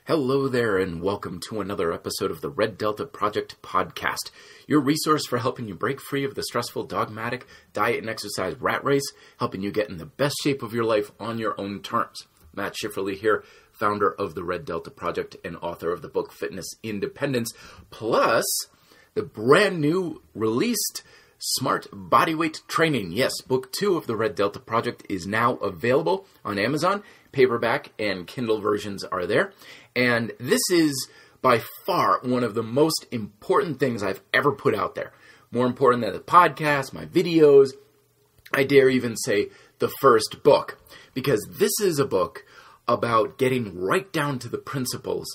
Hello there, and welcome to another episode of the Red Delta Project podcast, your resource for helping you break free of the stressful, dogmatic diet and exercise rat race, helping you get in the best shape of your life on your own terms. Matt Schifferly here, founder of the Red Delta Project and author of the book Fitness Independence, plus the brand new released Smart Bodyweight Training. Yes, book 2 of the Red Delta Project is now available on Amazon. Paperback and Kindle versions are there. And this is by far one of the most important things I've ever put out there. More important than the podcast, my videos, I dare even say the first book. Because this is a book about getting right down to the principles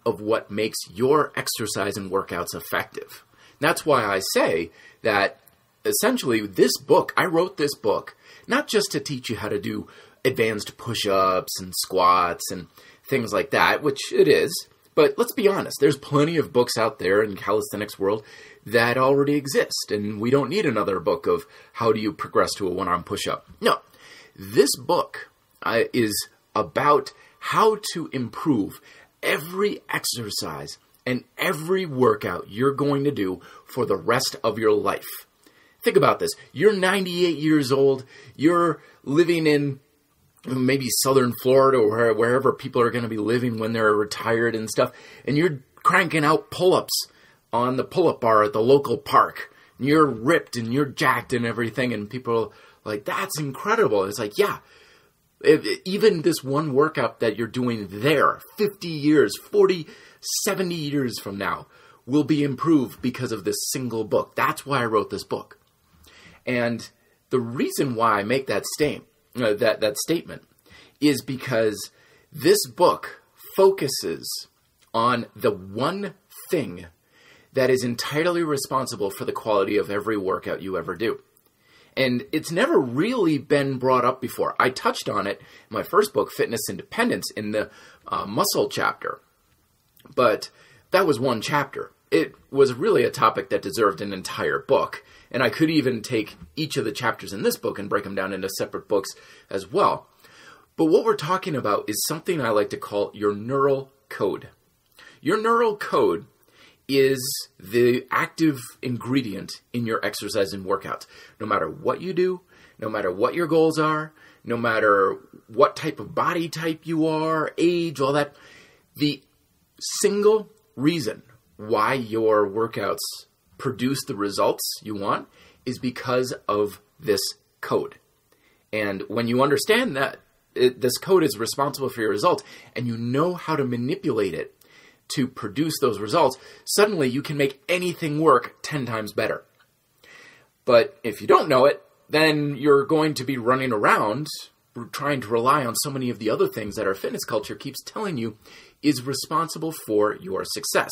of what makes your exercise and workouts effective. That's why I say that essentially this book, I wrote this book, not just to teach you how to do advanced push-ups and squats and things like that, which it is. But let's be honest, there's plenty of books out there in calisthenics world that already exist, and we don't need another book of how do you progress to a one-arm push-up. No, this book is about how to improve every exercise and every workout you're going to do for the rest of your life. Think about this. You're 98 years old. You're living in maybe southern Florida or wherever people are going to be living when they're retired and stuff, and you're cranking out pull-ups on the pull-up bar at the local park. And you're ripped and you're jacked and everything, and people are like, that's incredible. And it's like, yeah, even this one workout that you're doing there, 50 years, 40, 70 years from now, will be improved because of this single book. That's why I wrote this book. And the reason why I make that statement is because this book focuses on the one thing that is entirely responsible for the quality of every workout you ever do. And it's never really been brought up before. I touched on it in my first book, Fitness Independence, in the muscle chapter. But that was one chapter. It was really a topic that deserved an entire book. And I could even take each of the chapters in this book and break them down into separate books as well. But what we're talking about is something I like to call your neural code. Your neural code is the active ingredient in your exercise and workouts. No matter what you do, no matter what your goals are, no matter what type of body type you are, age, all that, the single reason why your workouts produce the results you want is because of this code. And when you understand that this code is responsible for your results and you know how to manipulate it to produce those results, suddenly you can make anything work 10 times better. But if you don't know it, then you're going to be running around trying to rely on so many of the other things that our fitness culture keeps telling you is responsible for your success.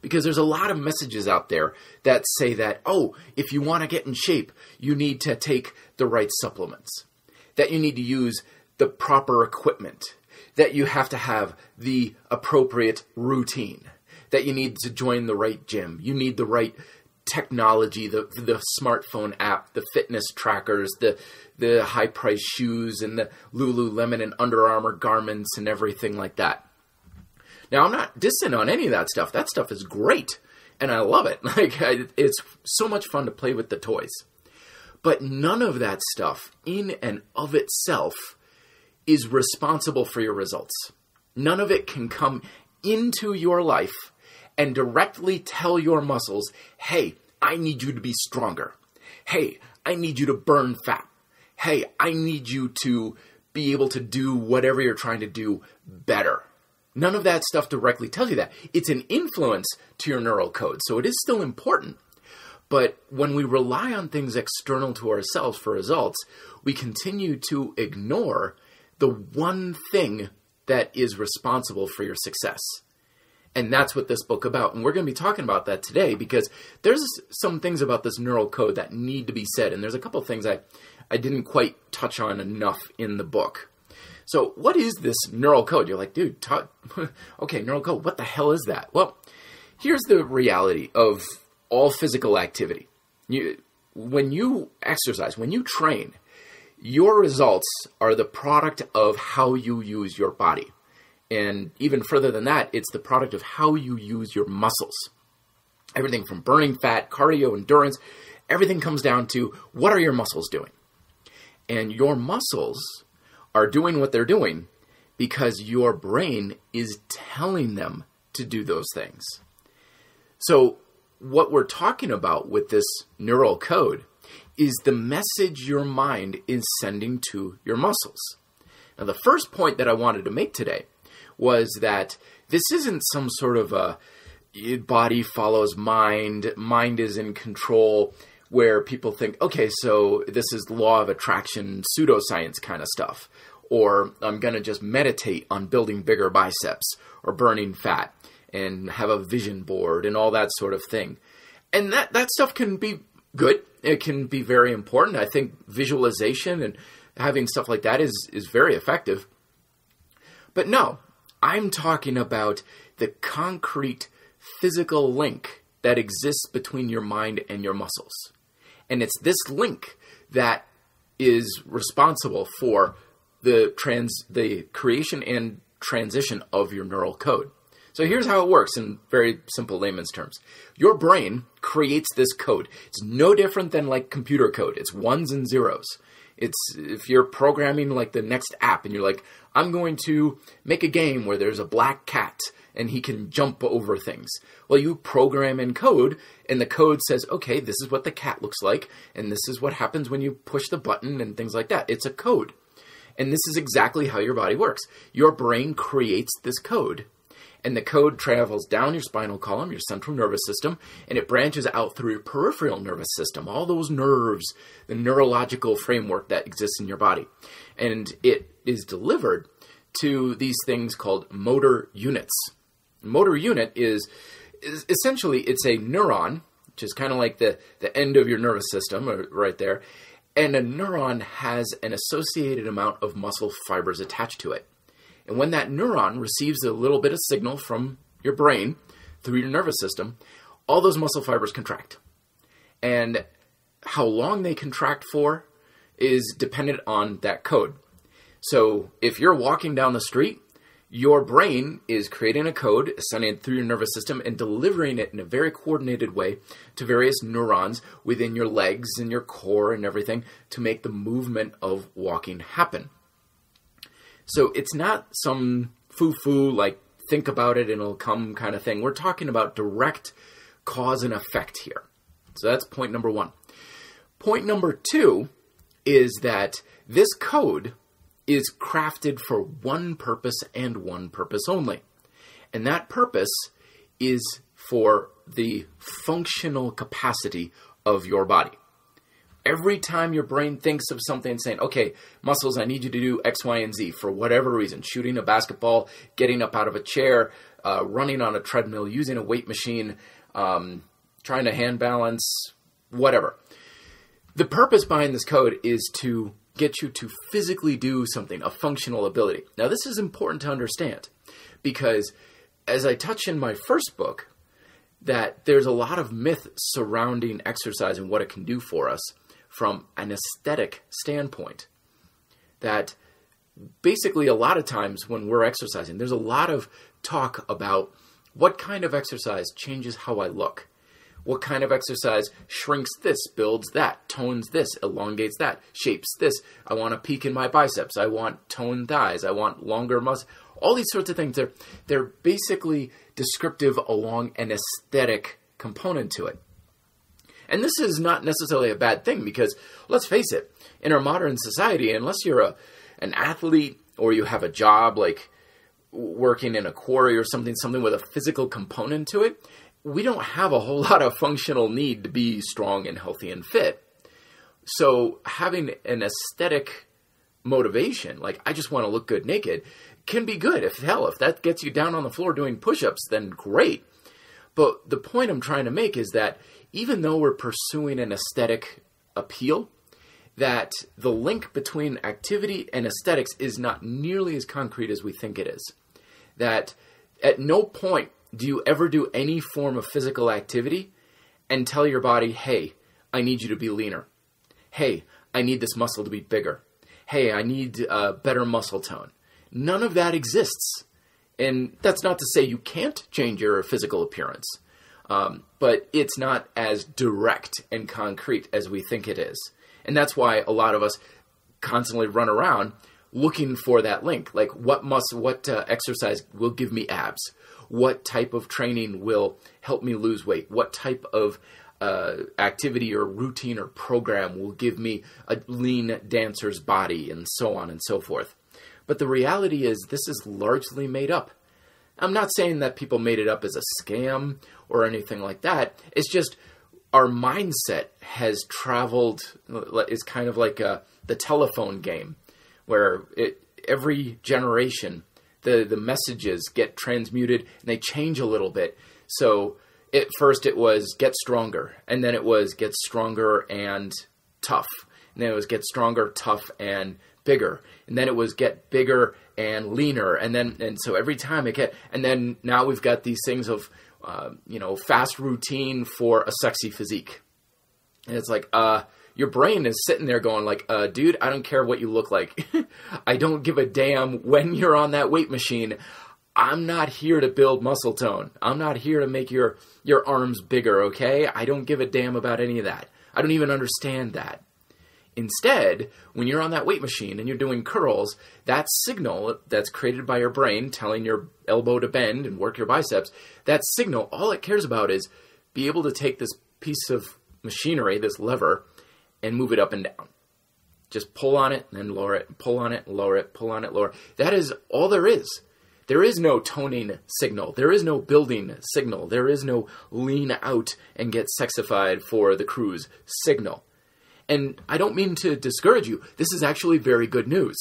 Because there's a lot of messages out there that say that, oh, if you want to get in shape, you need to take the right supplements, that you need to use the proper equipment, that you have to have the appropriate routine, that you need to join the right gym, you need the right technology, the smartphone app, the fitness trackers, the high-priced shoes, and the Lululemon and Under Armour garments and everything like that. Now, I'm not dissing on any of that stuff. That stuff is great, and I love it. It's so much fun to play with the toys. But none of that stuff, in and of itself, is responsible for your results. None of it can come into your life and directly tell your muscles, hey, I need you to be stronger. Hey, I need you to burn fat. Hey, I need you to be able to do whatever you're trying to do better. None of that stuff directly tells you that. It's an influence to your neural code, so it is still important. But when we rely on things external to ourselves for results, we continue to ignore the one thing that is responsible for your success. And that's what this book about. And we're going to be talking about that today because there's some things about this neural code that need to be said. And there's a couple of things I didn't quite touch on enough in the book. So what is this neural code? You're like, dude, okay, neural code, what the hell is that? Well, here's the reality of all physical activity. When you exercise, when you train, your results are the product of how you use your body. And even further than that, it's the product of how you use your muscles. Everything from burning fat, cardio, endurance, everything comes down to what are your muscles doing? And your muscles are doing what they're doing because your brain is telling them to do those things. So what we're talking about with this neural code is the message your mind is sending to your muscles. Now, the first point that I wanted to make today was that this isn't some sort of a body follows mind, mind is in control, where people think, okay, so this is law of attraction, pseudoscience kind of stuff. Or I'm going to just meditate on building bigger biceps or burning fat and have a vision board and all that sort of thing. And that stuff can be good. It can be very important. I think visualization and having stuff like that is very effective. But no, I'm talking about the concrete physical link that exists between your mind and your muscles. And it's this link that is responsible for the creation and transition of your neural code. So here's how it works in very simple layman's terms. Your brain creates this code. It's no different than like computer code. It's ones and zeros. It's if you're programming like the next app and you're like, I'm going to make a game where there's a black cat and he can jump over things. Well, you program in code and the code says, okay, this is what the cat looks like and this is what happens when you push the button and things like that. It's a code. And this is exactly how your body works. Your brain creates this code. And the code travels down your spinal column, your central nervous system, and it branches out through your peripheral nervous system, all those nerves, the neurological framework that exists in your body. And it is delivered to these things called motor units. Motor unit is essentially, it's a neuron, which is kind of like the end of your nervous system right there. And a neuron has an associated amount of muscle fibers attached to it. And when that neuron receives a little bit of signal from your brain through your nervous system, all those muscle fibers contract. And how long they contract for is dependent on that code. So if you're walking down the street, your brain is creating a code, sending it through your nervous system and delivering it in a very coordinated way to various neurons within your legs and your core and everything to make the movement of walking happen. So it's not some foo-foo, like think about it and it'll come kind of thing. We're talking about direct cause and effect here. So that's point number one. Point number two is that this code is crafted for one purpose and one purpose only. And that purpose is for the functional capacity of your body. Every time your brain thinks of something saying, okay, muscles, I need you to do X, Y, and Z for whatever reason, shooting a basketball, getting up out of a chair, running on a treadmill, using a weight machine, trying to hand balance, whatever. The purpose behind this code is to get you to physically do something, a functional ability. Now, this is important to understand because as I touch in my first book, that there's a lot of myth surrounding exercise and what it can do for us from an aesthetic standpoint. That basically a lot of times when we're exercising, there's a lot of talk about what kind of exercise changes how I look. What kind of exercise shrinks this, builds that, tones this, elongates that, shapes this. I want a peak in my biceps. I want toned thighs. I want longer muscles. All these sorts of things. They're basically descriptive along an aesthetic component to it. And this is not necessarily a bad thing because, let's face it, in our modern society, unless you're an athlete or you have a job like working in a quarry or something with a physical component to it, we don't have a whole lot of functional need to be strong and healthy and fit. So having an aesthetic motivation, like I just want to look good naked, can be good. If that gets you down on the floor doing push-ups, then great. But the point I'm trying to make is that even though we're pursuing an aesthetic appeal, that the link between activity and aesthetics is not nearly as concrete as we think it is. That at no point do you ever do any form of physical activity and tell your body, hey, I need you to be leaner. Hey, I need this muscle to be bigger. Hey, I need better muscle tone. None of that exists. And that's not to say you can't change your physical appearance, but it's not as direct and concrete as we think it is. And that's why a lot of us constantly run around looking for that link. Like what exercise will give me abs? What type of training will help me lose weight? What type of activity or routine or program will give me a lean dancer's body, and so on and so forth. But the reality is this is largely made up. I'm not saying that people made it up as a scam or anything like that. It's just our mindset has traveled. It's kind of like the telephone game, where every generation, the messages get transmuted and they change a little bit. So at first it was get stronger, and then it was get stronger and tough. And then it was get stronger, tough, and bigger. And then it was get bigger and leaner. And so every time and then now we've got these things of, fast routine for a sexy physique. And it's like, your brain is sitting there going like, dude, I don't care what you look like. I don't give a damn when you're on that weight machine. I'm not here to build muscle tone. I'm not here to make your arms bigger, okay? I don't give a damn about any of that. I don't even understand that. Instead, when you're on that weight machine and you're doing curls, that signal that's created by your brain telling your elbow to bend and work your biceps, that signal, all it cares about is be able to take this piece of machinery, this lever, and move it up and down. Just pull on it and then lower it, pull on it, lower it, pull on it, lower it. That is all there is. There is no toning signal. There is no building signal. There is no lean out and get sexified for the cruise signal. And I don't mean to discourage you. This is actually very good news,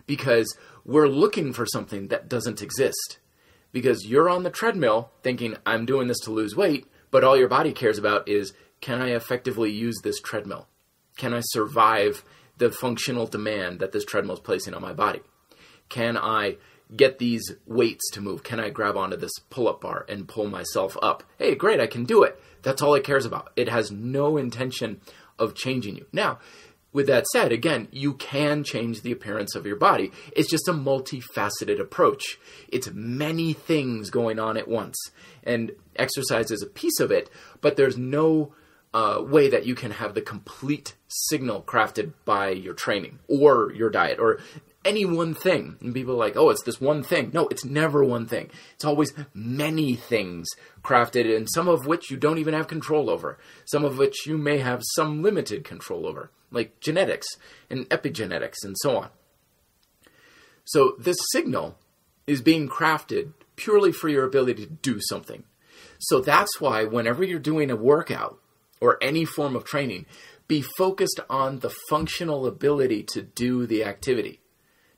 because we're looking for something that doesn't exist. Because you're on the treadmill thinking, I'm doing this to lose weight, but all your body cares about is, can I effectively use this treadmill? Can I survive the functional demand that this treadmill is placing on my body? Can I get these weights to move? Can I grab onto this pull-up bar and pull myself up? Hey, great, I can do it. That's all it cares about. It has no intention of changing you. Now, with that said, again, you can change the appearance of your body. It's just a multifaceted approach. It's many things going on at once. And exercise is a piece of it, but there's no way that you can have the complete signal crafted by your training or your diet or any one thing. And people are like, oh, it's this one thing. No, it's never one thing. It's always many things crafted, and some of which you don't even have control over. Some of which you may have some limited control over, like genetics and epigenetics and so on. So this signal is being crafted purely for your ability to do something. So that's why whenever you're doing a workout or any form of training, be focused on the functional ability to do the activity.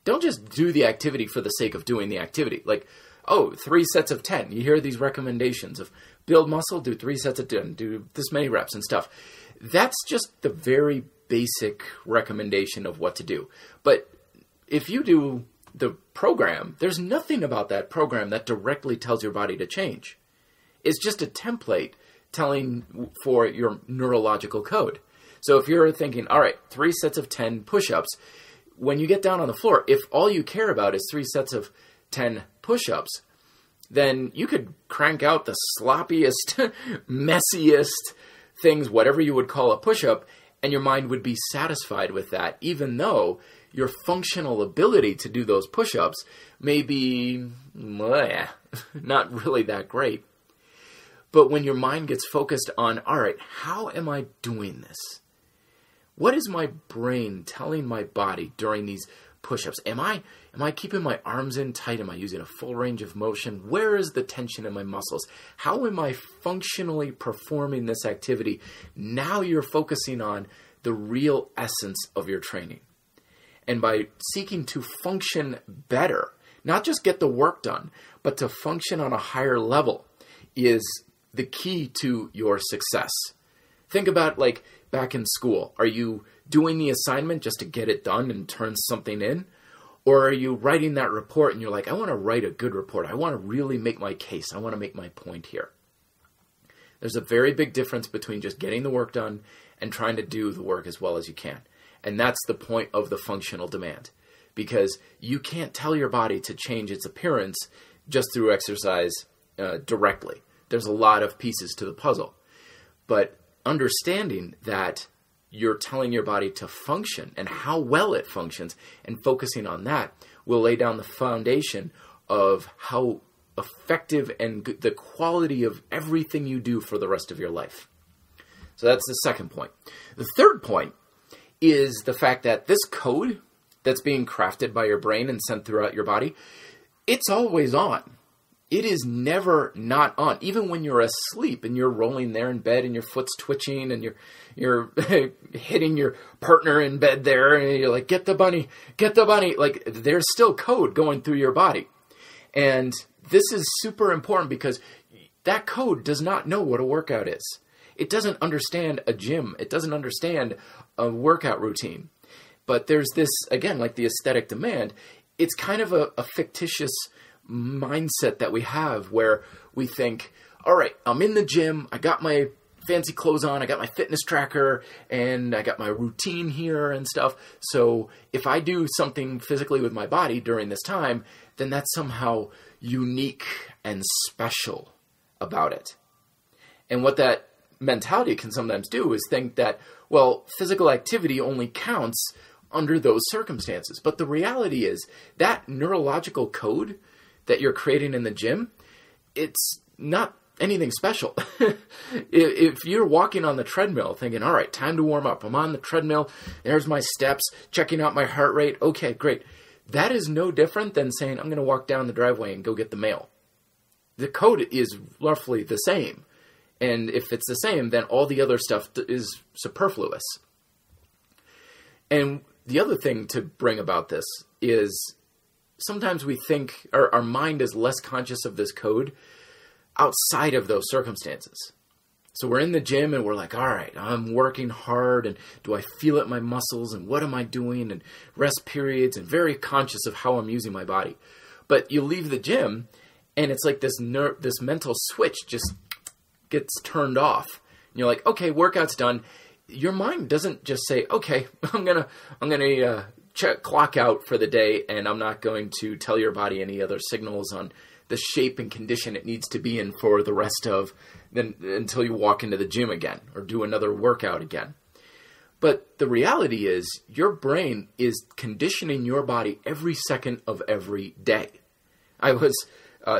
Don't just do the activity for the sake of doing the activity. Like, 3 sets of 10. You hear these recommendations of build muscle, do 3 sets of 10, do this many reps and stuff. That's just the very basic recommendation of what to do. But if you do the program, there's nothing about that program that directly tells your body to change. It's just a template telling for your neurological code. So if you're thinking, all right, 3 sets of 10 push-ups, when you get down on the floor, if all you care about is 3 sets of 10 push-ups, then you could crank out the sloppiest, messiest things, whatever you would call a push-up, and your mind would be satisfied with that, even though your functional ability to do those push-ups may be not really that great. But when your mind gets focused on, all right, how am I doing this? What is my brain telling my body during these push-ups? Am I keeping my arms in tight? Am I using a full range of motion? Where is the tension in my muscles? How am I functionally performing this activity? Now you're focusing on the real essence of your training. And by seeking to function better, not just get the work done, but to function on a higher level is the key to your success. Think about like back in school. Are you doing the assignment just to get it done and turn something in? Or are you writing that report and you're like, I want to write a good report. I want to really make my case. I want to make my point here. There's a very big difference between just getting the work done and trying to do the work as well as you can. And that's the point of the functional demand. Because you can't tell your body to change its appearance just through exercise directly. There's a lot of pieces to the puzzle. But understanding that you're telling your body to function and how well it functions and focusing on that will lay down the foundation of how effective and the quality of everything you do for the rest of your life. So that's the second point. The third point is the fact that this code that's being crafted by your brain and sent throughout your body, it's always on. It is never not on. Even when you're asleep and you're rolling there in bed and your foot's twitching and you're hitting your partner in bed there and you're like, get the bunny. Like, there's still code going through your body. And this is super important because that code does not know what a workout is. It doesn't understand a gym. It doesn't understand a workout routine. But there's this, again, like the aesthetic demand, it's kind of a fictitious mindset that we have where we think, all right, I'm in the gym, I got my fancy clothes on, I got my fitness tracker, and I got my routine here and stuff. So if I do something physically with my body during this time, then that's somehow unique and special about it. And what that mentality can sometimes do is think that, well, physical activity only counts under those circumstances. But the reality is that neurological code that you're creating in the gym, it's not anything special. If you're walking on the treadmill thinking, all right, time to warm up. I'm on the treadmill. There's my steps, checking out my heart rate. Okay, great. That is no different than saying, I'm going to walk down the driveway and go get the mail. The code is roughly the same. And if it's the same, then all the other stuff is superfluous. And the other thing to bring about this is sometimes we think our mind is less conscious of this code outside of those circumstances. So we're in the gym and we're like, all right, I'm working hard and do I feel it in my muscles and what am I doing and rest periods and very conscious of how I'm using my body. But you leave the gym and it's like this mental switch just gets turned off. And you're like, okay, workout's done. Your mind doesn't just say, okay, I'm gonna clock out for the day and I'm not going to tell your body any other signals on the shape and condition it needs to be in for the rest of then until you walk into the gym again or do another workout again. But the reality is your brain is conditioning your body every second of every day. I was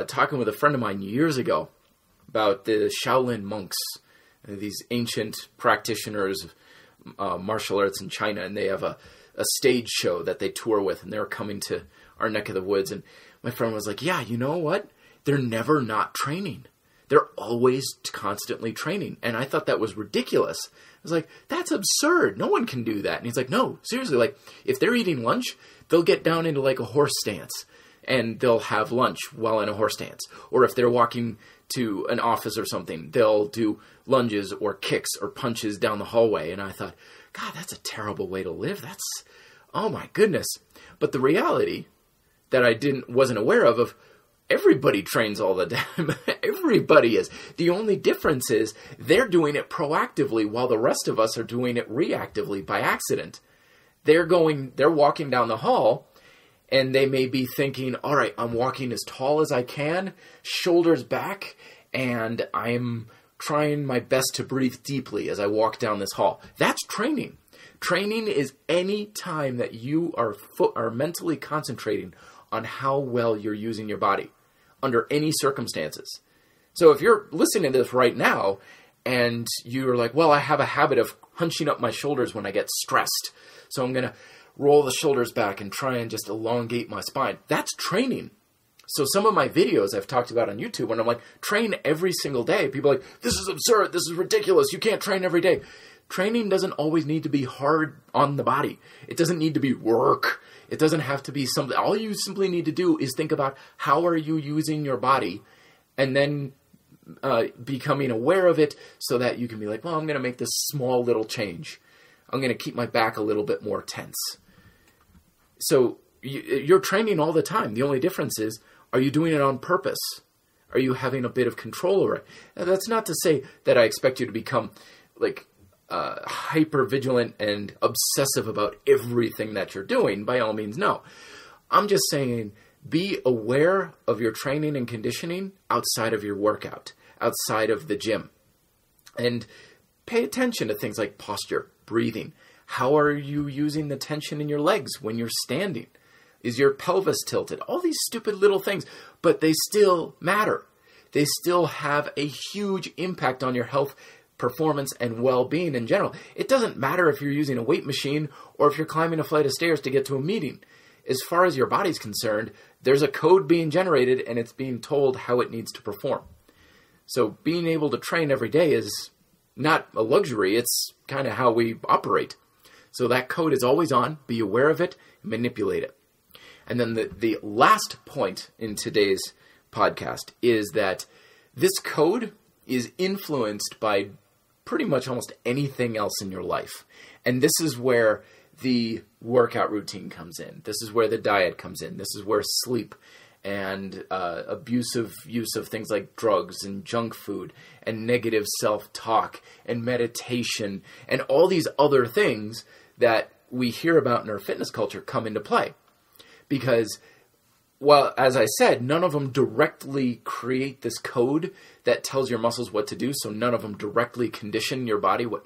talking with a friend of mine years ago about the Shaolin monks, these ancient practitioners of martial arts in China, and they have a stage show that they tour with, and they're coming to our neck of the woods. And my friend was like, yeah, you know what? They're never not training. They're always constantly training. And I thought that was ridiculous. I was like, that's absurd. No one can do that. And he's like, no, seriously, like if they're eating lunch, they'll get down into like a horse stance and they'll have lunch while in a horse stance. Or if they're walking to an office or something, they'll do lunges or kicks or punches down the hallway. And I thought, God, that's a terrible way to live. Oh my goodness. But the reality that I wasn't aware of everybody trains all the time. Everybody is. The only difference is they're doing it proactively while the rest of us are doing it reactively by accident. They're walking down the hall and they may be thinking, all right, I'm walking as tall as I can, shoulders back, and I'm trying my best to breathe deeply as I walk down this hall. That's training. Training is any time that you are mentally concentrating on how well you're using your body under any circumstances. So if you're listening to this right now and you're like, well, I have a habit of hunching up my shoulders when I get stressed, so I'm going to roll the shoulders back and try and just elongate my spine. That's training. So some of my videos I've talked about on YouTube when I'm like, train every single day. People are like, this is absurd. This is ridiculous. You can't train every day. Training doesn't always need to be hard on the body. It doesn't need to be work. It doesn't have to be something. All you simply need to do is think about how are you using your body and then becoming aware of it so that you can be like, well, I'm going to make this small little change. I'm going to keep my back a little bit more tense. So you're training all the time. The only difference is, are you doing it on purpose? Are you having a bit of control over it? Now, that's not to say that I expect you to become like hyper vigilant and obsessive about everything that you're doing. By all means, no. I'm just saying Be aware of your training and conditioning outside of your workout, outside of the gym. And pay attention to things like posture, breathing. How are you using the tension in your legs when you're standing? Is your pelvis tilted? All these stupid little things, but they still matter. They still have a huge impact on your health, performance, and well-being in general. It doesn't matter if you're using a weight machine or if you're climbing a flight of stairs to get to a meeting. As far as your body's concerned, there's a code being generated and it's being told how it needs to perform. So being able to train every day is not a luxury, it's kind of how we operate. So that code is always on, be aware of it, manipulate it. And then the last point in today's podcast is that this code is influenced by pretty much almost anything else in your life. And this is where the workout routine comes in. This is where the diet comes in. This is where sleep and abusive use of things like drugs and junk food and negative self-talk and meditation and all these other things that we hear about in our fitness culture come into play. Because, well, as I said, none of them directly create this code that tells your muscles what to do. So none of them directly condition your body, what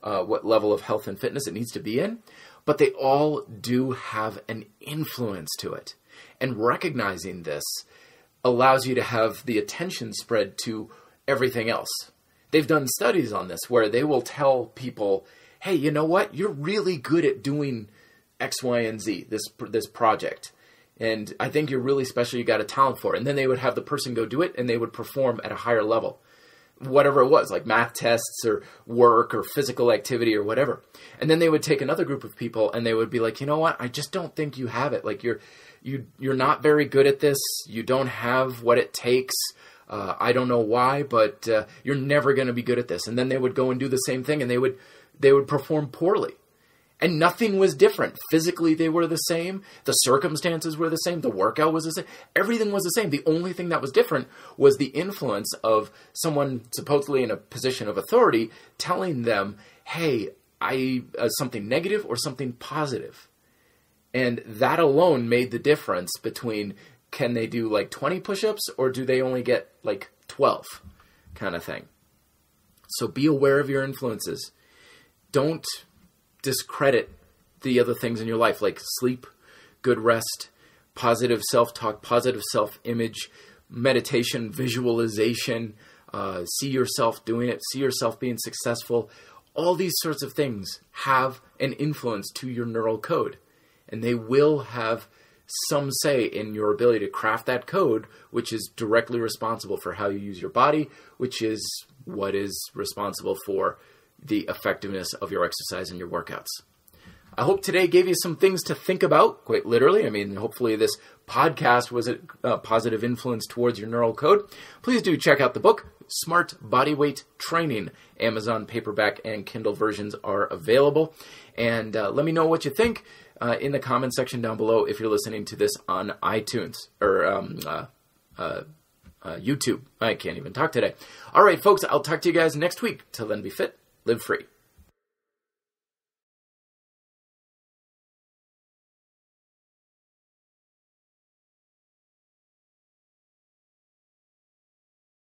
what level of health and fitness it needs to be in. But they all do have an influence to it. And recognizing this allows you to have the attention spread to everything else. They've done studies on this where they will tell people, hey, you know what? You're really good at doing X, Y, and Z, this project. And I think you're really special. You got a talent for it. And then they would have the person go do it and they would perform at a higher level. Whatever it was, like math tests or work or physical activity or whatever. And then they would take another group of people and they would be like, you know what? I just don't think you have it. Like you're not very good at this. You don't have what it takes. I don't know why, but you're never going to be good at this. And then they would go and do the same thing and they would perform poorly. And nothing was different. Physically, they were the same. The circumstances were the same. The workout was the same. Everything was the same. The only thing that was different was the influence of someone supposedly in a position of authority telling them, hey, something negative or something positive. And that alone made the difference between can they do like 20 push-ups or do they only get like 12 kind of thing. So be aware of your influences. Don't discredit the other things in your life like sleep, good rest, positive self-talk, positive self-image, meditation, visualization, see yourself doing it, see yourself being successful. All these sorts of things have an influence to your neural code, and they will have some say in your ability to craft that code, which is directly responsible for how you use your body, which is what is responsible for the effectiveness of your exercise and your workouts. I hope today gave you some things to think about, quite literally. I mean, hopefully this podcast was a positive influence towards your neural code. Please do check out the book, Smart Bodyweight Training. Amazon paperback and Kindle versions are available. And let me know what you think in the comment section down below if you're listening to this on iTunes or YouTube. I can't even talk today. All right, folks, I'll talk to you guys next week. Till then, be fit, live free.